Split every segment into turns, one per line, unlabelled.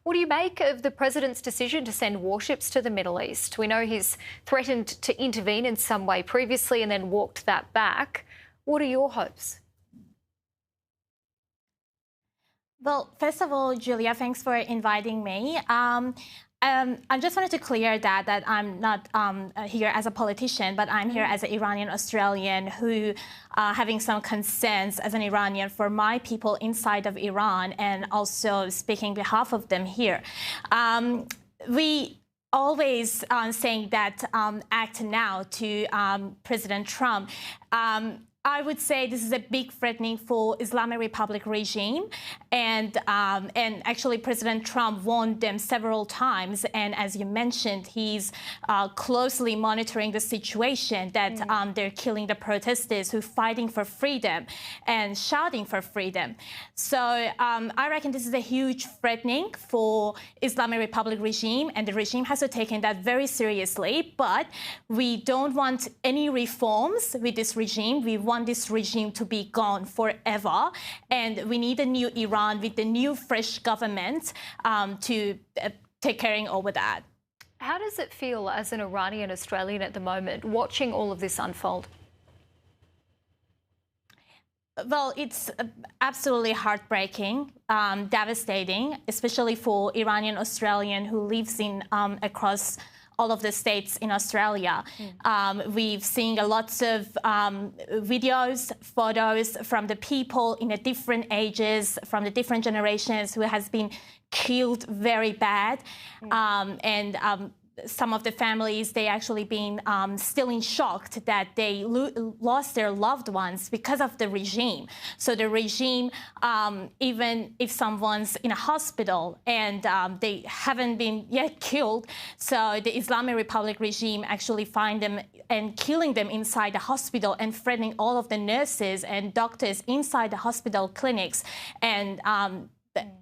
What do you make of the president's decision to send warships to the Middle East? We know he's threatened to intervene in some way previously and then walked that back. What are your hopes?
Well, first of all, Julia, thanks for inviting me. I just wanted to clear that I'm not here as a politician, but I'm here as an Iranian-Australian who having some concerns as an Iranian for my people inside of Iran and also speaking on behalf of them here. We always saying that act now to President Trump. I would say this is a big threatening for Islamic Republic regime, and actually President Trump warned them several times. And as you mentioned, he's closely monitoring the situation that they're killing the protesters who are fighting for freedom and shouting for freedom. So I reckon this is a huge threatening for Islamic Republic regime, and the regime has to take that very seriously. But we don't want any reforms with this regime. We want this regime to be gone forever, and we need a new Iran with the new fresh government to take care over that.
How does it feel as an Iranian Australian at the moment, watching all of this unfold?
Well, it's absolutely heartbreaking, devastating, especially for Iranian Australian who lives in across all of the states in Australia. We've seen lots of videos, photos from the people in the different ages, from the different generations who has been killed very bad. Some of the families, they actually been still in shock that they lost their loved ones because of the regime. So the regime, even if someone's in a hospital and they haven't been yet killed, so the Islamic Republic regime actually find them and killing them inside the hospital and threatening all of the nurses and doctors inside the hospital clinics. And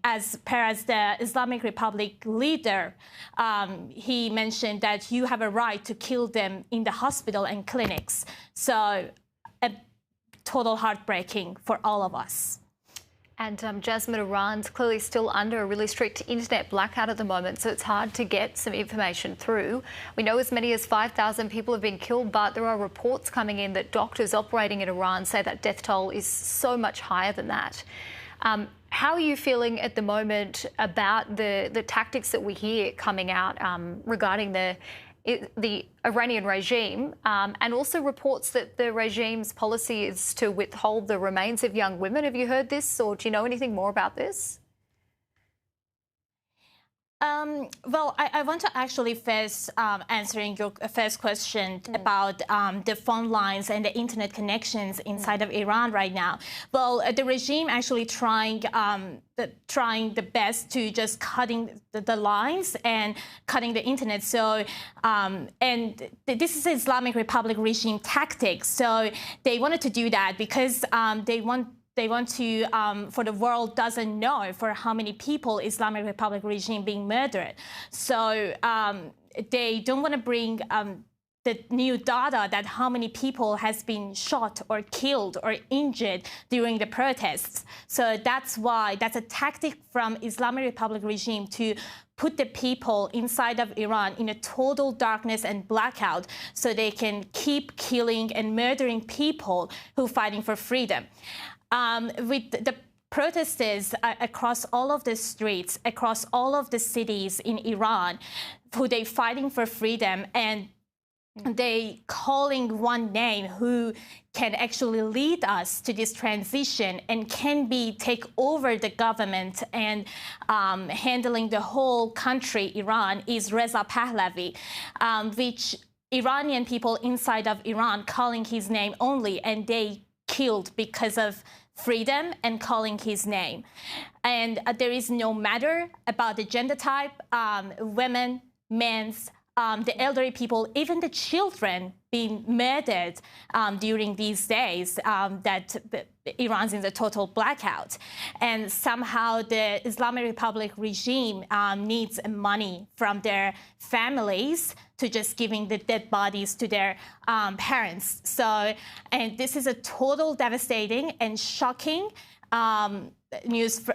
as per as the Islamic Republic leader, he mentioned that you have a right to kill them in the hospital and clinics. So a total heartbreaking for all of us.
And Jasmine, Iran's clearly still under a really strict internet blackout at the moment, so it's hard to get some information through. We know as many as 5,000 people have been killed, but there are reports coming in that doctors operating in Iran say that death toll is so much higher than that. How are you feeling at the moment about the tactics that we hear coming out regarding the Iranian regime, and also reports that the regime's policy is to withhold the remains of young women? Have you heard this, or do you know anything more about this?
Well, I want to actually first answering your first question about the phone lines and the internet connections inside of Iran right now. Well, the regime actually trying the best to just cutting the lines and cutting the internet. So, and this is Islamic Republic regime tactics. So they wanted to do that because they want to, for the world doesn't know for how many people Islamic Republic regime being murdered. So they don't want to bring the new data that how many people has been shot or killed or injured during the protests. So that's why that's a tactic from Islamic Republic regime to put the people inside of Iran in a total darkness and blackout so they can keep killing and murdering people who are fighting for freedom. With the protesters across all of the streets, across all of the cities in Iran, who they fighting for freedom, and they calling one name who can actually lead us to this transition and can take over the government and handling the whole country, Iran, is Reza Pahlavi, which Iranian people inside of Iran calling his name only, and they killed because of freedom and calling his name. And there is no matter about the gender type, women, men's, the elderly people, even the children being murdered during these days that Iran's in the total blackout. And somehow the Islamic Republic regime needs money from their families to just giving the dead bodies to their parents. So, and this is a total devastating and shocking news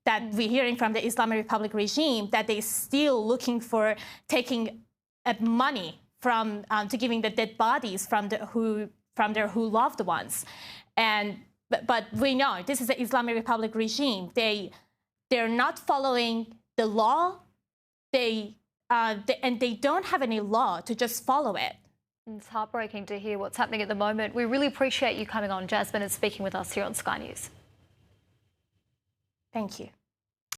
that we're hearing from the Islamic Republic regime, that they're still looking for taking money from to giving the dead bodies from their loved ones. But we know this is the Islamic Republic regime. They're not following the law. And they don't have any law to just follow it.
It's heartbreaking to hear what's happening at the moment. We really appreciate you coming on, Jasmine, and speaking with us here on Sky News.
Thank you.